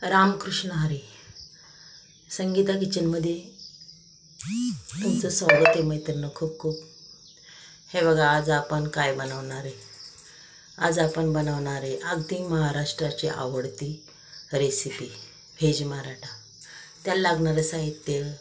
रामकृष्ण हरी. संगीता किचनमध्ये तुमचं स्वागत आहे मैत्रिणी. खूप खूप. हे बघा, आज आपण काय बनवणार आहे. आज आपण बनवणार आहे अगदी महाराष्ट्राची आवडती रेसिपी व्हेज मराठा. त्याला लागणारं साहित्य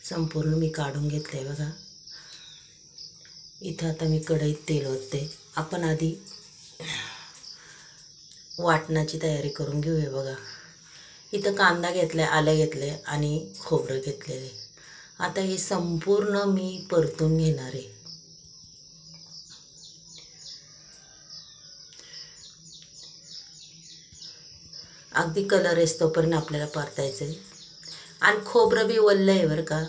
संपूर्ण मी काढून घेतलं आहे. बघा, इथं आता मी कढईत तेल ओतते. आपण आधी वाटणाची तयारी करून घेऊया. बघा, इथं कांदा घेतला आहे, आलं घेतलं आहे आणि खोबरं घेतलेलं आहे. आता हे संपूर्ण मी परतून घेणार आहे. अगदी कलर येतोपर्यंत आपल्याला परतायचं आहे. आणि खोबरं बी वल्लं आहे बरं का.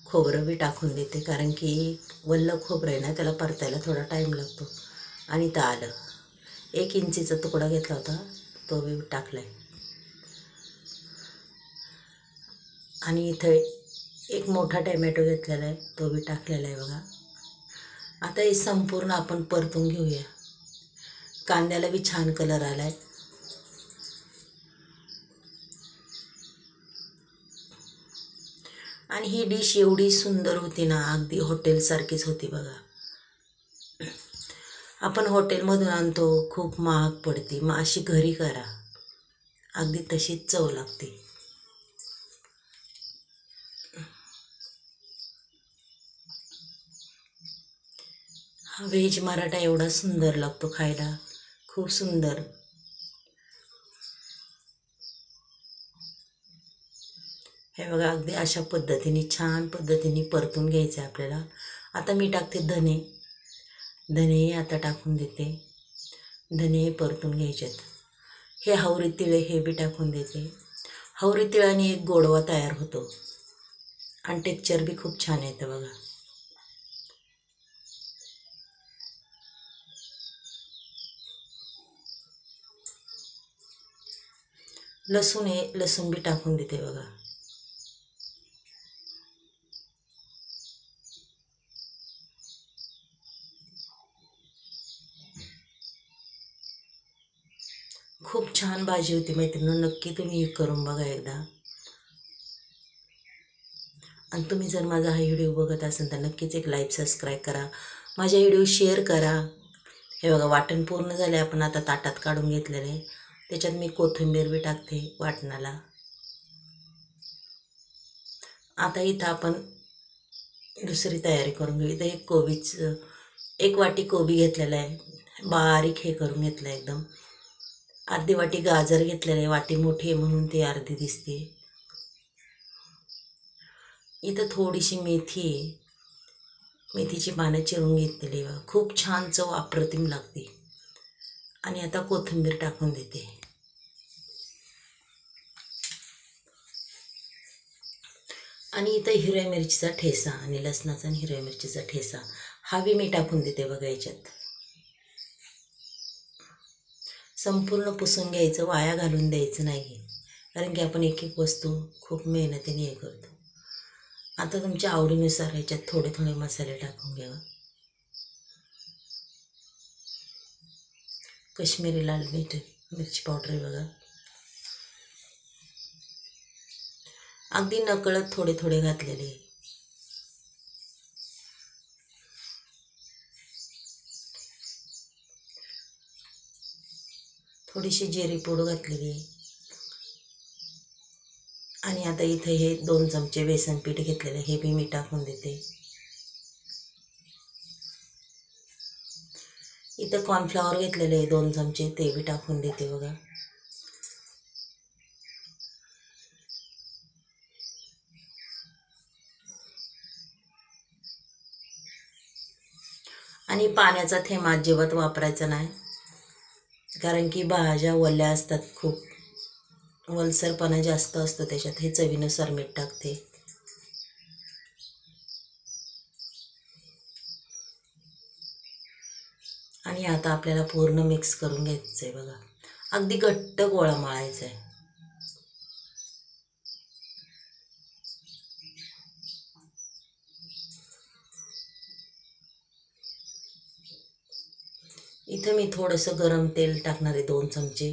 खोबरं बी टाकून देते, कारण की वल्लं खोबरं आहे ना, त्याला परतायला थोडा टाईम लागतो. आणि इथं आलं 1 इंचीचा तुकडा घेतला होता, तो बी टाकला आहे. आणि इथं एक मोठा टॅमॅटो घेतलेला आहे, तो बी टाकलेला आहे. बघा, आता हे संपूर्ण आपण परतून घेऊया. कांद्याला बी छान कलर आला आहे. आणि ही डिश एवढी सुंदर होती ना, अगदी हॉटेलसारखीच होती. बघा, आपण हॉटेलमधून आणतो, खूप महाग पडते. मग अशी घरी करा, अगदी तशीच चव लागते. हा व्हेज मराठा एवढा सुंदर लागतो खायला, खूप सुंदर. हे बघा, अगदी अशा पद्धतीने छान पद्धतीने परतून घ्यायचं आहे आपल्याला. आता मी टाकते धने आता टाकून देते. धने परतून घ्यायचेत. हे हावरी तिळे हे बी टाकून देते. हावरी तिळाने एक गोडवा तयार होतो आणि टेक्चर बी खूप छान येतं. बघा, लसूण बी टाकून देते. बघा, खूप छान भाजी होती मैत्रिणींनो. नक्की तुम्ही हे करून बघा एकदा. आणि तुम्ही जर माझा हा व्हिडिओ बघत असाल तर नक्कीच एक लाईक सबस्क्राईब करा, माझ्या व्हिडिओ शेअर करा. हे बघा, वाटण पूर्ण झाले. आपण आता ताटात काढून घेतलेलं आहे. त्याच्यात मी कोथिंबीर बी टाकते वाटणाला. आता इथं आपण दुसरी तयारी करून घेऊ. इथं एक वाटी कोबी घेतलेला आहे, बारीक हे करून घेतलं आहे एकदम. अर्धी वाटी गाजर घेतलेलं आहे, वाटी मोठी आहे म्हणून ती अर्धी दिसते. इथं थोडीशी मेथी आहे, मेथीची पानं चिरून घेतलेली आहे. खूप छान चव अप्रतिम लागते. आणि आता कोथिंबीर टाकून देते. आणि इथं हिरव्या मिरचीचा ठेसा आणि लसणाचा आणि हिरव्या मिरचीचा ठेसा हा बी मी टाकून देते. बघा, याच्यात संपूर्ण पुसून घ्यायचं, वाया घालून द्यायचं नाही, कारण की आपण एक एक वस्तू खूप मेहनतीने हे करतो. आता तुमच्या आवडीनुसार ह्याच्यात थोडे थोडे मसाले टाकून घ्यावा. काश्मीरी लाल मिरची पावडर आहे. बघा, अगदी नकळत थोडे थोडे घातलेले. थोडीशी जिरी पूड घातलेली. आणि आता इथे हे 2 चमचे बेसन पीठ घेतलेले, हे बी मी टाकून देते. इथं कॉर्नफ्लॉवर घेतलेले 2 चमचे, ते बी टाकून देते. बघा, आणि पाण्याचा थेंब अजिबात वापरायचा नाही, कारण की भाज्या ओल्या असतात, खूप वलसरपणा जास्त असतो त्याच्यात. हे चवीनुसार मीठ टाकते. आणि आता आपल्याला पूर्ण मिक्स करून घ्यायचं आहे. बघा, अगदी घट्ट गोळा मळायचा आहे. इथं मी थोडंसं गरम तेल टाकणार आहे, 2 चमचे.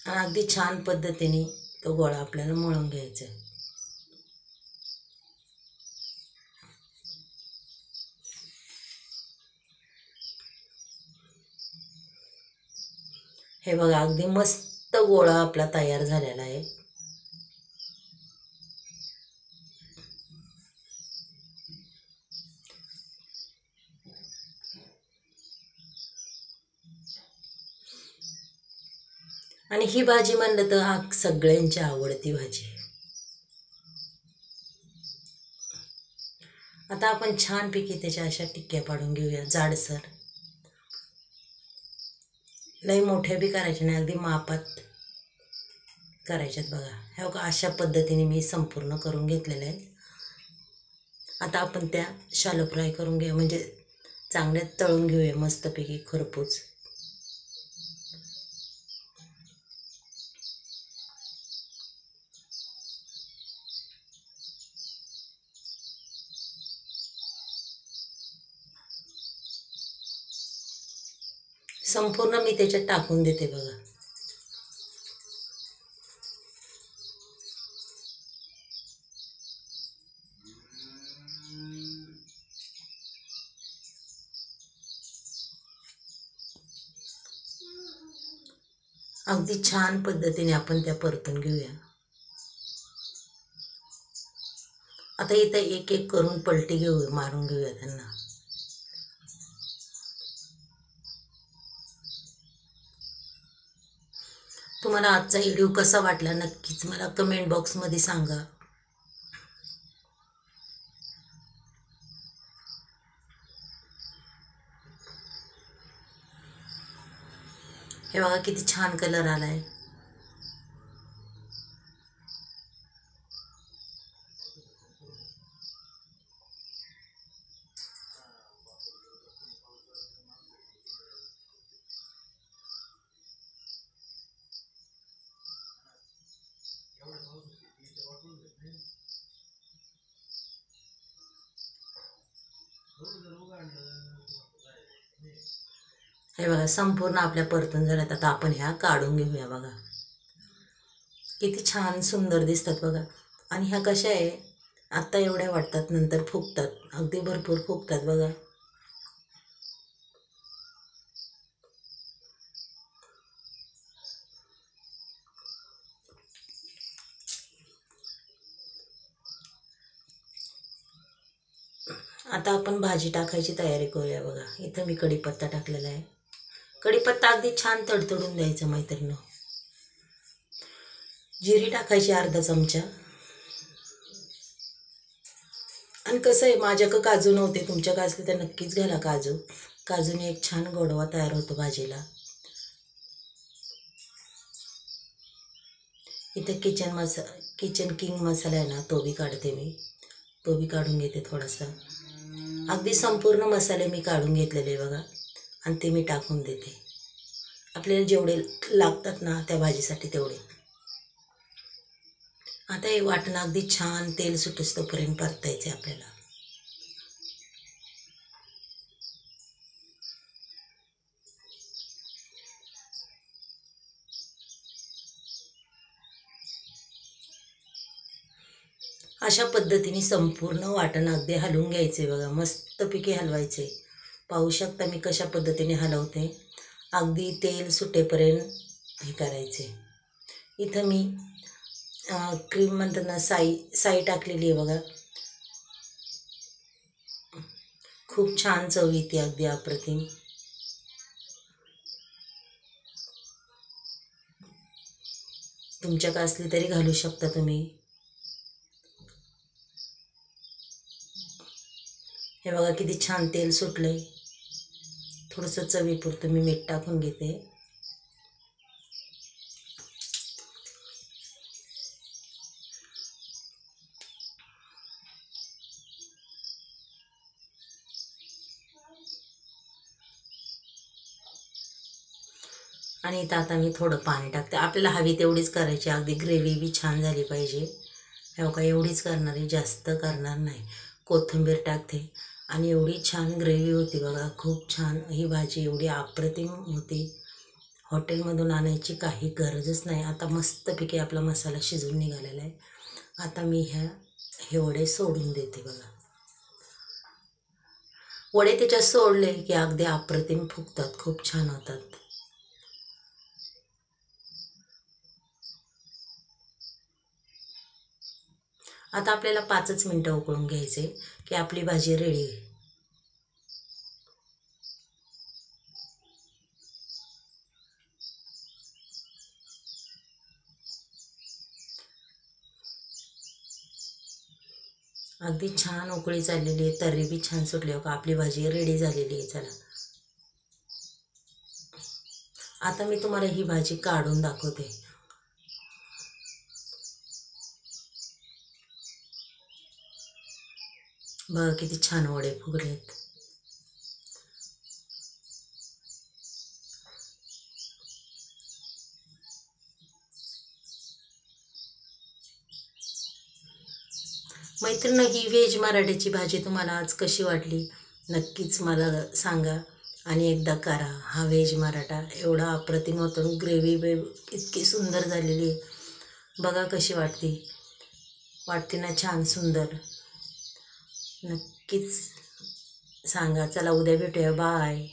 आणि अगदी छान पद्धतीने तो गोळा आपल्याला मळून घ्यायचा आहे. हे बघा अगदी मस्त गोळा आपला तयार झालेला आहे. आणि ही भाजी म्हणलं तर सगळ्यांची आवडती भाजी. आता आपण छानपैकी त्याच्या अशा टिक्क्या पाडून घेऊया जाडसर. लई मोठ्या बी करायच्या नाही, अगदी मापात करायच्यात बघा. हे बघा अशा पद्धतीने मी संपूर्ण करून घेतलेलं आहे. आता आपण त्या शालो फ्राय करून घेऊया, म्हणजे चांगल्या तळून घेऊया मस्तपैकी खरपूस. संपूर्ण मी त्याच्यात टाकून देते बघा. अगदी छान पद्धतीने आपण त्या परतून घेऊया. आता इथं एक एक करून पलटी मारून घेऊया त्यांना. तुम्हाला आजचा व्हिडिओ कसा वाटला नक्कीच मला कमेंट बॉक्समध्ये सांगा. हे बघा किती छान कलर आलाय. हे बघा संपूर्ण आपल्या परतून झाल्यात. आता आपण ह्या काढून घेऊया. बघा किती छान सुंदर दिसतात बघा. आणि ह्या कशा आहे आत्ता एवढ्या वाटतात नंतर फुगतात, अगदी भरपूर फुगतात बघा. आता आपण भाजी टाकायची तयारी करूया. बघा इथं मी कढीपत्ता टाकलेला आहे. कढीपत्ता अगदी छान तडतडून द्यायचा मैत्रिणी. जिरी टाकायची अर्धा चमचा. आणि कसं आहे माझ्याकडं काजू नव्हते, तुमच्याकडे असले तर नक्कीच घाला काजू. काजूने एक छान गोडवा तयार होतो भाजीला. इथं किचन किंग मसाला आहे ना, तो बी काढते मी. तो बी काढून घेते थोडासा. अगदी संपूर्ण मसाले मी काढून घेतलेले बघा. आणि ते मी टाकून देते. आपल्याला जेवढे लागतात ना त्या भाजीसाठी तेवढे. आता हे वाटण अगदी छान तेल सुटेस तोपर्यंत परतायचे आपल्याला. अशा पद्धतीने संपूर्ण वाटण अगदी हलवून घ्यायचे बघा. मस्तपैकी हलवायचे. पाहू शकता मी कशा पद्धतीने हलवते. अगदी तेल सुटेपर्यंत हे करायचे. इथं मी क्रीम म्हणतात ना साई टाकलेली आहे बघा. खूप छान चव येते, अगदी अप्रतिम. तुमच्याकडे असली तरी घालू शकता तुम्ही. हे बघा किती छान तेल सुटलंय. थोडंसं चवीपुरतं मी मीठ टाकून घेते. आणि इथं आता मी थोडं पाणी टाकते. आपल्याला हवी तेवढीच करायची. अगदी ग्रेव्ही बी छान झाली पाहिजे. हे बघा एवढीच करणार आहे, जास्त करणार नाही. कोथिंबीर टाकते आणि एवढी छान ग्रेव्ही होती बघा. खूप छान ही भाजी एवढी अप्रतिम होती. हॉटेलमधून आणायची काही गरजच नाही. आता मस्तपैकी आपला मसाला शिजून निघालेला आहे. आता मी हे वडे सोडून देते बघा. वडे त्याच्यात सोडले की अगदी अप्रतिम फुगतात, खूप छान होतात. आता आपल्याला 5च मिनटं उकळून घ्यायचे की आपली भाजी रेडी आहे. अगदी छान उकळी चाललेली आहे, तर्री बी छान सुटली हो का. आपली भाजी रेडी झालेली आहे. चला आता मी तुम्हाला ही भाजी काढून दाखवते. बघा किती छान वडे फुगलेत. मैत्रिणी, ही व्हेज मराठीची भाजी तुम्हाला आज कशी वाटली नक्कीच मला सांगा. आणि एकदा करा हा व्हेज मराठा. एवढा अप्रतिम होतो. ग्रेव्ही इतकी सुंदर झालेली आहे. बघा कशी वाटते ना छान सुंदर. नक्कीच सांगा. चला उद्या भेटूया. बाय.